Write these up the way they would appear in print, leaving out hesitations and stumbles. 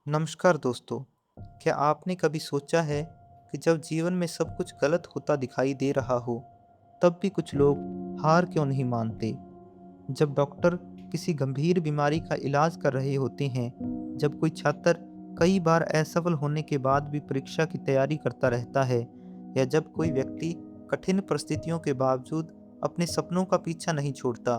नमस्कार दोस्तों। क्या आपने कभी सोचा है कि जब जीवन में सब कुछ गलत होता दिखाई दे रहा हो, तब भी कुछ लोग हार क्यों नहीं मानते? जब डॉक्टर किसी गंभीर बीमारी का इलाज कर रहे होते हैं, जब कोई छात्र कई बार असफल होने के बाद भी परीक्षा की तैयारी करता रहता है, या जब कोई व्यक्ति कठिन परिस्थितियों के बावजूद अपने सपनों का पीछा नहीं छोड़ता,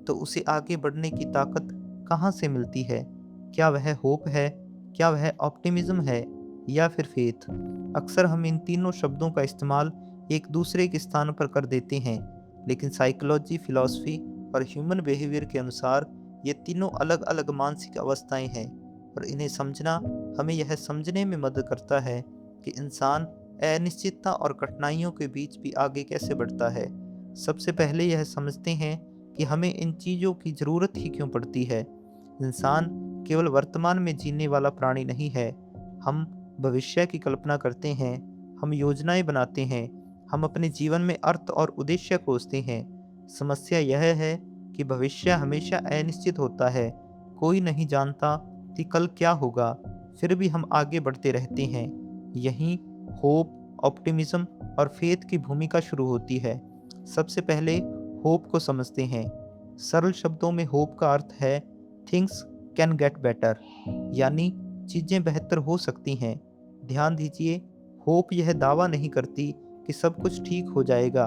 तो उसे आगे बढ़ने की ताकत कहाँ से मिलती है? क्या वह होप है? क्या वह ऑप्टिमिज्म है? या फिर फेथ? अक्सर हम इन तीनों शब्दों का इस्तेमाल एक दूसरे के स्थान पर कर देते हैं, लेकिन साइकोलॉजी, फिलॉसफी और ह्यूमन बिहेवियर के अनुसार ये तीनों अलग-अलग मानसिक अवस्थाएं हैं, और इन्हें समझना हमें यह समझने में मदद करता है कि इंसान अनिश्चितता और कठिनाइयों के बीच भी आगे कैसे बढ़ता है। सबसे पहले यह समझते हैं कि हमें इन चीज़ों की ज़रूरत ही क्यों पड़ती है। इंसान केवल वर्तमान में जीने वाला प्राणी नहीं है। हम भविष्य की कल्पना करते हैं, हम योजनाएं बनाते हैं, हम अपने जीवन में अर्थ और उद्देश्य खोजते हैं। समस्या यह है कि भविष्य हमेशा अनिश्चित होता है। कोई नहीं जानता कि कल क्या होगा, फिर भी हम आगे बढ़ते रहते हैं। यहीं होप, ऑप्टिमिज्म और फेथ की भूमिका शुरू होती है। सबसे पहले होप को समझते हैं। सरल शब्दों में होप का अर्थ है थिंग्स कैन गेट बेटर, यानी चीज़ें बेहतर हो सकती हैं। ध्यान दीजिए, होप यह दावा नहीं करती कि सब कुछ ठीक हो जाएगा।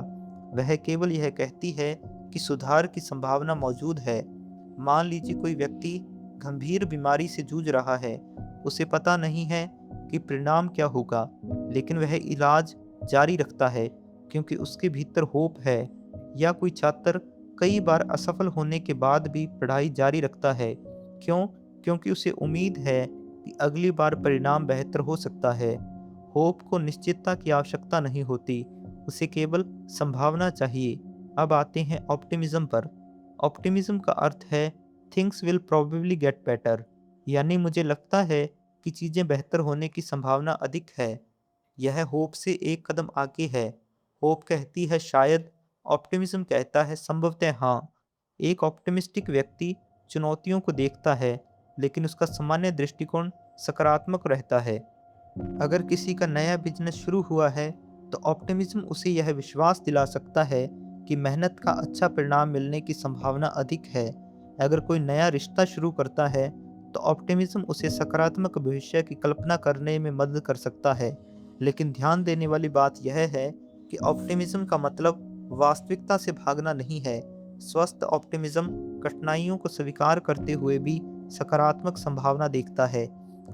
वह केवल यह कहती है कि सुधार की संभावना मौजूद है। मान लीजिए कोई व्यक्ति गंभीर बीमारी से जूझ रहा है। उसे पता नहीं है कि परिणाम क्या होगा, लेकिन वह इलाज जारी रखता है क्योंकि उसके भीतर होप है। या कोई छात्र कई बार असफल होने के बाद भी पढ़ाई जारी रखता है। क्यों? क्योंकि उसे उम्मीद है कि अगली बार परिणाम बेहतर हो सकता है। होप को निश्चितता की आवश्यकता नहीं होती, उसे केवल संभावना चाहिए। अब आते हैं ऑप्टिमिज्म पर। ऑप्टिमिज्म का अर्थ है things will probably get better, यानी मुझे लगता है कि चीज़ें बेहतर होने की संभावना अधिक है। यह होप से एक कदम आगे है। होप कहती है शायद, ऑप्टिमिज्म कहता है संभवतः हाँ। एक ऑप्टिमिस्टिक व्यक्ति चुनौतियों को देखता है, लेकिन उसका सामान्य दृष्टिकोण सकारात्मक रहता है। अगर किसी का नया बिजनेस शुरू हुआ है, तो ऑप्टिमिज्म उसे यह विश्वास दिला सकता है कि मेहनत का अच्छा परिणाम मिलने की संभावना अधिक है। अगर कोई नया रिश्ता शुरू करता है, तो ऑप्टिमिज्म उसे सकारात्मक भविष्य की कल्पना करने में मदद कर सकता है। लेकिन ध्यान देने वाली बात यह है कि ऑप्टिमिज्म का मतलब वास्तविकता से भागना नहीं है। स्वस्थ ऑप्टिमिज्म कठिनाइयों को स्वीकार करते हुए भी सकारात्मक संभावना देखता है।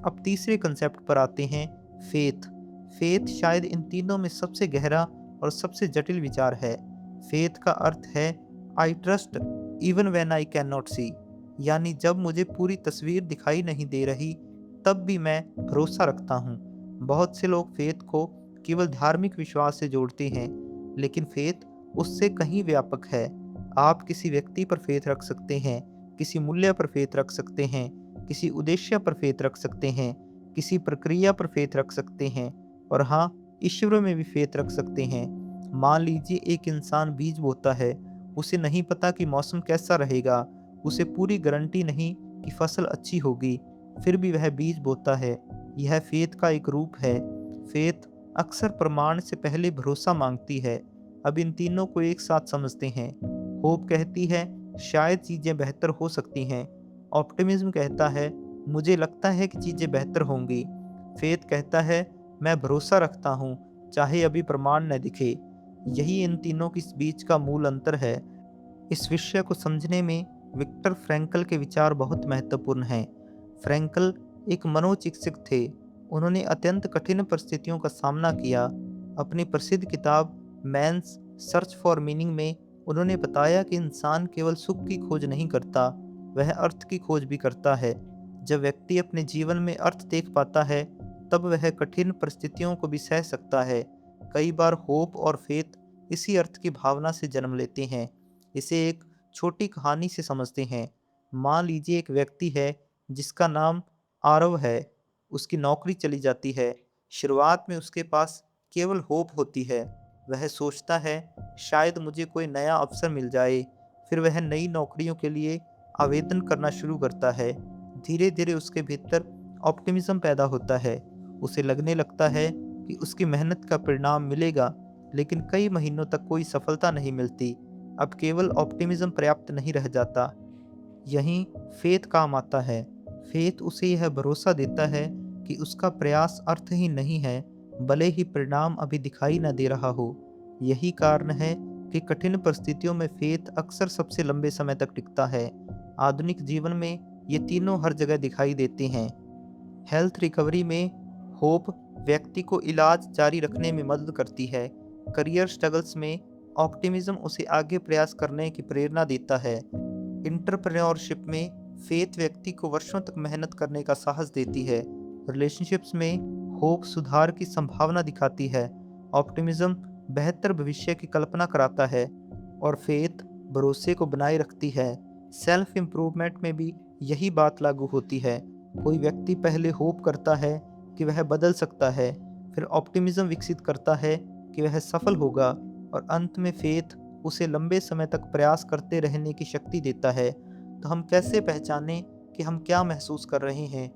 अब तीसरे कंसेप्ट पर आते हैं, फेथ। फेथ शायद इन तीनों में सबसे गहरा और सबसे जटिल विचार है। फेथ का अर्थ है I trust even when I can not see, यानी जब मुझे पूरी तस्वीर दिखाई नहीं दे रही, तब भी मैं भरोसा रखता हूँ। बहुत से लोग फेथ को केवल धार्मिक विश्वास से जोड़ते हैं, लेकिन फेथ उससे कहीं व्यापक है। आप किसी व्यक्ति पर फेथ रख सकते हैं, किसी मूल्य पर फेथ रख सकते हैं, किसी उद्देश्य पर फेथ रख सकते हैं, किसी प्रक्रिया पर फेथ रख सकते हैं, और हाँ, ईश्वर में भी फेथ रख सकते हैं। मान लीजिए एक इंसान बीज बोता है। उसे नहीं पता कि मौसम कैसा रहेगा, उसे पूरी गारंटी नहीं कि फसल अच्छी होगी, फिर भी वह बीज बोता है। यह फेथ का एक रूप है। फेथ अक्सर प्रमाण से पहले भरोसा मांगती है। अब इन तीनों को एक साथ समझते हैं। होप कहती है शायद चीज़ें बेहतर हो सकती हैं। ऑप्टिमिज्म कहता है मुझे लगता है कि चीज़ें बेहतर होंगी। फेथ कहता है मैं भरोसा रखता हूँ, चाहे अभी प्रमाण न दिखे। यही इन तीनों के बीच का मूल अंतर है। इस विषय को समझने में विक्टर फ्रैंकल के विचार बहुत महत्वपूर्ण हैं। फ्रैंकल एक मनोचिकित्सक थे। उन्होंने अत्यंत कठिन परिस्थितियों का सामना किया। अपनी प्रसिद्ध किताब मैन्स सर्च फॉर मीनिंग में उन्होंने बताया कि इंसान केवल सुख की खोज नहीं करता, वह अर्थ की खोज भी करता है। जब व्यक्ति अपने जीवन में अर्थ देख पाता है, तब वह कठिन परिस्थितियों को भी सह सकता है। कई बार होप और फेथ इसी अर्थ की भावना से जन्म लेते हैं। इसे एक छोटी कहानी से समझते हैं। मान लीजिए एक व्यक्ति है जिसका नाम आरव है। उसकी नौकरी चली जाती है। शुरुआत में उसके पास केवल होप होती है। वह सोचता है शायद मुझे कोई नया अवसर मिल जाए। फिर वह नई नौकरियों के लिए आवेदन करना शुरू करता है। धीरे धीरे उसके भीतर ऑप्टिमिज्म पैदा होता है। उसे लगने लगता है कि उसकी मेहनत का परिणाम मिलेगा, लेकिन कई महीनों तक कोई सफलता नहीं मिलती। अब केवल ऑप्टिमिज्म पर्याप्त नहीं रह जाता, यहीं फेथ काम आता है। फेथ उसे यह भरोसा देता है कि उसका प्रयास अर्थहीन नहीं है, भले ही परिणाम अभी दिखाई न दे रहा हो। यही कारण है कि कठिन परिस्थितियों में फेथ अक्सर सबसे लंबे समय तक टिकता है। आधुनिक जीवन में ये तीनों हर जगह दिखाई देते हैं। हेल्थ रिकवरी में होप व्यक्ति को इलाज जारी रखने में मदद करती है। करियर स्ट्रगल्स में ऑप्टिमिज्म उसे आगे प्रयास करने की प्रेरणा देता है। एंटरप्रेन्योरशिप में फेथ व्यक्ति को वर्षों तक मेहनत करने का साहस देती है। रिलेशनशिप्स में होप सुधार की संभावना दिखाती है। ऑप्टिमिज्म बेहतर भविष्य की कल्पना कराता है और फेथ भरोसे को बनाए रखती है। सेल्फ इम्प्रूवमेंट में भी यही बात लागू होती है। कोई व्यक्ति पहले होप करता है कि वह बदल सकता है, फिर ऑप्टिमिज्म विकसित करता है कि वह सफल होगा, और अंत में फेथ उसे लंबे समय तक प्रयास करते रहने की शक्ति देता है। तो हम कैसे पहचानें कि हम क्या महसूस कर रहे हैं?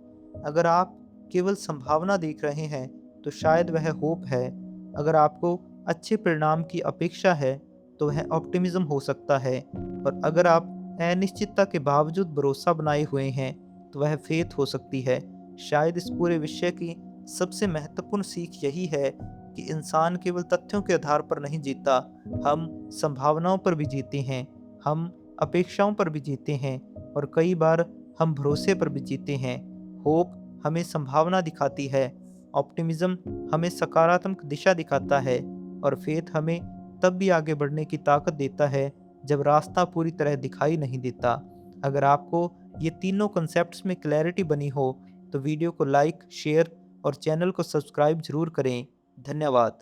अगर आप केवल संभावना देख रहे हैं, तो शायद वह होप है। अगर आपको अच्छे परिणाम की अपेक्षा है, तो वह ऑप्टिमिज्म हो सकता है। और अगर आप अनिश्चितता के बावजूद भरोसा बनाए हुए हैं, तो वह फेथ हो सकती है। शायद इस पूरे विषय की सबसे महत्वपूर्ण सीख यही है कि इंसान केवल तथ्यों के आधार पर नहीं जीता, हम संभावनाओं पर भी जीते हैं, हम अपेक्षाओं पर भी जीते हैं, और कई बार हम भरोसे पर भी जीते हैं। होप हमें संभावना दिखाती है, ऑप्टिमिज्म हमें सकारात्मक दिशा दिखाता है, और फेथ हमें तब भी आगे बढ़ने की ताकत देता है जब रास्ता पूरी तरह दिखाई नहीं देता। अगर आपको ये तीनों कॉन्सेप्ट्स में क्लैरिटी बनी हो, तो वीडियो को लाइक, शेयर और चैनल को सब्सक्राइब जरूर करें। धन्यवाद।